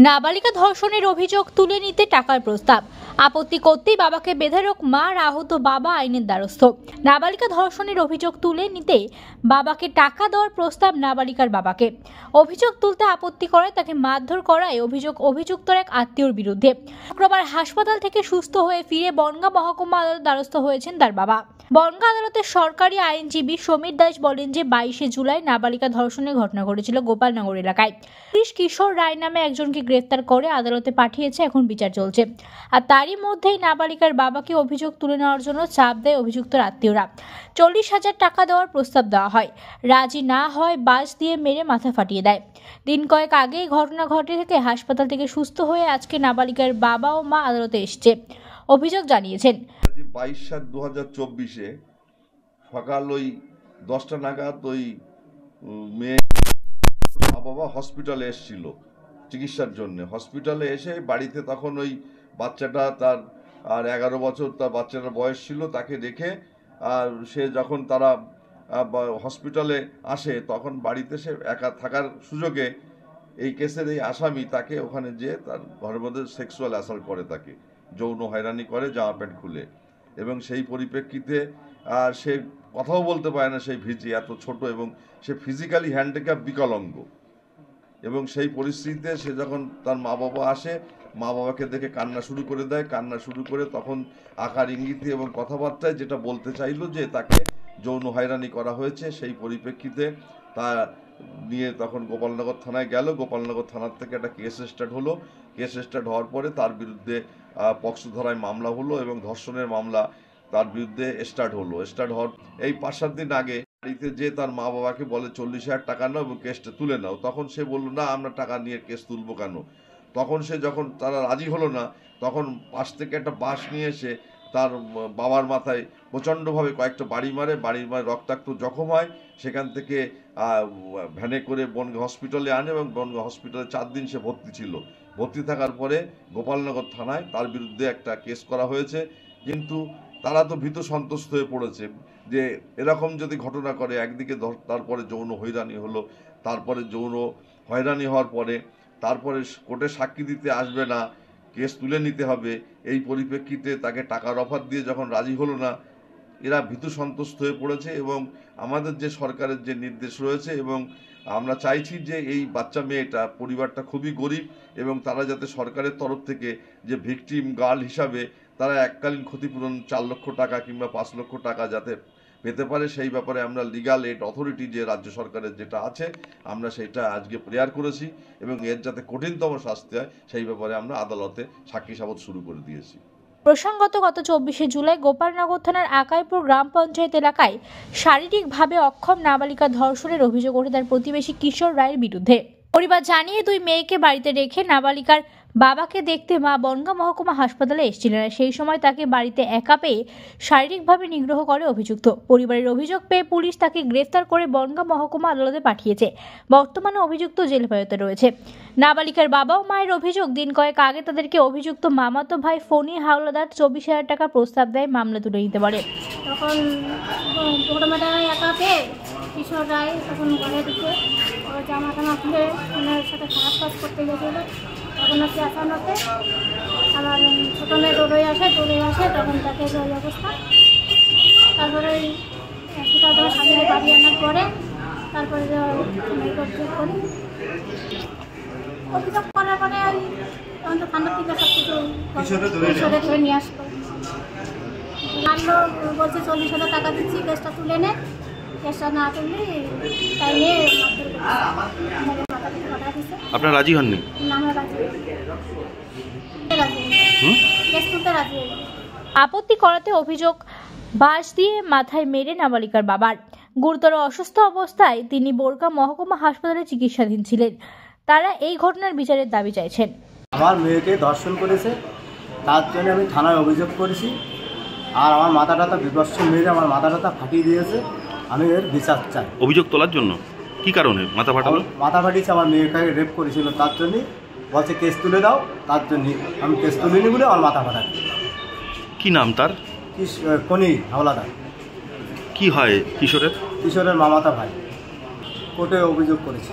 নাবালিকা ধর্ষণের অভিযোগ তুলে নিতে টাকার প্রস্তাব। আপত্তি করতেই বাবাকে বেধড়ক মার, আহত বাবা আইনের দ্বারস্থ। নাবালিকা ধর্ষণের অভিযোগ তুলে নিতে বাবাকে টাকা দেওয়ার প্রস্তাব নাবালিকার বাবাকে। অভিযোগ তুলতে আপত্তি করায় তাকে মারধর করায় অভিযুক্তর এক আত্মীয়র বিরুদ্ধে। শুক্রবার হাসপাতাল থেকে সুস্থ হয়ে ফিরে বনগাঁ মহকুমা আদালত দ্বারস্থ হয়েছেন তার বাবা। বনগাঁ আদালতের সরকারি আইনজীবী সমীর দাস বলেন যে 22শে জুলাই নাবালিকা ধর্ষণের ঘটনা ঘটেছিল গোপালনগর এলাকায়। পুলিশ কিশোর রায় নামে একজনকে গ্রেফতার করে আদালতে পাঠিয়েছে, এখন বিচার চলছে। আর তারই মধ্যেই নাবালিকার বাবাকে অভিযোগ তুলে নেওয়ার জন্য চাপ দেয় অভিযুক্তর আত্মীয়রা। 40,000 টাকা দেওয়ার প্রস্তাব দেওয়া হয়, রাজি না হয় বাস দিয়ে মেরে মাথা ফাটিয়ে দেয়। দিন কয়েক আগেই ঘটনা ঘটে থেকে হাসপাতাল থেকে সুস্থ হয়ে আজকে নাবালিকার বাবা ও মা আদালতে এসেছে। অভিযোগ জানিয়েছেন 22/7/2024 সকাল ওই 10টা নাগাদ ওই মেয়ে বাবা হসপিটালে এসেছিল চিকিৎসার জন্য। হসপিটালে এসে বাড়িতে তখন ওই বাচ্চাটা তার আর 11 বছর তার বাচ্চাটার বয়স ছিল, তাকে দেখে আর সে যখন তারা হসপিটালে আসে তখন বাড়িতে সে একা থাকার সুযোগে এই কেসের এই আসামি তাকে ওখানে যেয়ে তার ঘরের মধ্যে সেক্সুয়াল অ্যাসল্ট করে, তাকে যৌন হয়রানি করে জামা প্যান্ট খুলে। এবং সেই পরিপ্রেক্ষিতে সে কথাও বলতে পারে না, সেই ভিজি এত ছোট, এবং সে ফিজিক্যালি হ্যান্ডিক্যাপ বিকলাঙ্গ। এবং সেই পরিস্থিতিতে সে যখন তার মা বাবা আসে, মা বাবাকে দেখে কান্না শুরু করে দেয়। কান্না শুরু করে তখন আকার ইঙ্গিতে এবং কথাবার্তায় যেটা বলতে চাইলো যে তাকে যৌন হয়রানি করা হয়েছে। সেই পরিপ্রেক্ষিতে তা নিয়ে তখন গোপালনগর থানায় গেল। গোপালনগর থানার থেকে একটা কেস স্টার্ট হলো। কেস স্টার্ট হওয়ার পরে তার বিরুদ্ধে পক্সো ধারায় মামলা হলো এবং ধর্ষণের মামলা তার বিরুদ্ধে স্টার্ট হলো। স্টার্ট হওয়ার এই 5-7 দিন আগে বাড়িতে যে তার মা বাবাকে বলে 40,000 টাকা নাও এবং কেসটা তুলে নাও। তখন সে বলল না, আমরা টাকা নিয়ে কেস তুলবো কেন। তখন সে যখন তারা রাজি হলো না, তখন পাশ থেকে একটা বাঁশ নিয়ে এসে তার বাবার মাথায় প্রচণ্ডভাবে কয়েকটা বাড়ি মারে রক্তাক্ত জখম হয়। সেখান থেকে ভ্যানে করে বনগাঁ হসপিটালে আনে এবং বনগাঁ হসপিটালে 4 দিন সে ভর্তি ছিল। ভর্তি থাকার পরে গোপালনগর থানায় তার বিরুদ্ধে একটা কেস করা হয়েছে। কিন্তু তারা তো ভীত সন্ত্রস্ত হয়ে পড়েছে যে এরকম যদি ঘটনা করে, একদিকে তারপরে যৌন হয়রানি হলো, তারপরে যৌন হয়রানি হওয়ার পরে তারপরে কোর্টে সাক্ষী দিতে আসবে না, কেস তুলে নিতে হবে। এই পরিপ্রেক্ষিতে তাকে টাকার অফার দিয়ে যখন রাজি হলো না, এরা ভীত সন্ত্রস্ত হয়ে পড়েছে। এবং আমাদের যে সরকারের যে নির্দেশ রয়েছে, এবং আমরা চাইছি যে এই বাচ্চা মেয়েটা পরিবারটা খুবই গরিব, এবং তারা যাতে সরকারের তরফ থেকে যে ভিকটিম গার্ল হিসাবে তারা এককালীন ক্ষতিপূরণ 4 লক্ষ টাকা কিংবা 5 লক্ষ টাকা যাতে পেতে পারে, সেই ব্যাপারে আমরা লিগাল এড অথরিটি যে রাজ্য সরকারের যেটা আছে, আমরা সেটা আজকে প্রেয়ার করেছি এবং এর যাতে কঠিনতম শাস্তি হয় সেই ব্যাপারে আমরা আদালতে সাক্ষী সাবত শুরু করে দিয়েছি। প্রসঙ্গত গত 24শে জুলাই গোপালনগর থানার আকাইপুর গ্রাম পঞ্চায়েত এলাকায় শারীরিকভাবে অক্ষম নাবালিকা ধর্ষণের অভিযোগ ওঠে তার প্রতিবেশী কিশোর রায়ের বিরুদ্ধে। পরিবার জানিয়ে 2 মেয়েকে বাড়িতে রেখে নাবালিকার বাবাকে দেখতে মা বনগাঁ মহকুমা হাসপাতালে এসেছিলেন। সেই সময় তাকে বাড়িতে একা পেয়ে শারীরিকভাবে নিগ্রহ করে অভিযুক্ত। পরিবারের অভিযোগ পেয়ে পুলিশ তাকে গ্রেফতার করে বনগাঁ মহকুমা আদালতে পাঠিয়েছে। বর্তমানে অভিযুক্ত জেল হেফাজতে রয়েছে। নাবালিকার বাবা ও মায়ের অভিযোগ, দিন কয়েক আগে তাদেরকে অভিযুক্ত মামাতো ভাই ফণি হাওলাদার 24,000 টাকা প্রস্তাব দেয় মামলা তুলে নিতে পারে। তখন একা পেয়ে কিশোর রায় তখন ঘরে ঢুকে জামা টামা খুলে ওনার সাথে খারাপ কাজ করতে গেছিল। তখন হচ্ছে আসানোতে আমার ছোটো মেয়ে দৌড়ে আসে তখন তাকে ওই অবস্থা। তারপরে সেটা তোমার স্বামীকে বাড়ি আনার পরে তারপরে অভিযোগ করি। অভিযোগ করার পরে তখন তো ঠান্ডার থেকে সব কিছু কিশোরে ধরে নিয়ে আসলো। আনলো, বলছে 40,000 টাকা দিচ্ছি, কেসটা তুলে নে। কেসটা না তুললে তাই নিয়ে আপনার রাজি হননি? আপত্তি করাতে অভিযোগ, বাঁশ দিয়ে মাথায় মেরে নাবালিকার বাবার। গুরুতর অসুস্থ অবস্থায় তিনি বনগাঁ মহকুমা হাসপাতালে চিকিৎসাধীন ছিলেন। তারা এই ঘটনার বিচারের দাবি চাইছেন। আমার মেয়েকে ধর্ষণ করেছে, তার জন্য আমি থানায় অভিযোগ করেছি। আর আমার মাথাটা বিভৎস মেরে আমার মাথাটা ফাটিয়ে দিয়েছে। আমি এর বিচার চাই। অভিযোগ তোলার জন্য কি কারণে মাথা ফাটালো? মাথা ফাটিয়েছে, আমার মেয়েকে রেপ করেছিল, তার জন্য বলছে কেস তুলে দাও। তার জন্য আমি কেস তুলিনি বলে আমার মাথা ফাটাচ্ছি। কি নাম তার? ফণি হাওলাদার। কি হয় কিশোরের? কিশোরের মামাতো ভাই। কোর্টে অভিযোগ করেছি।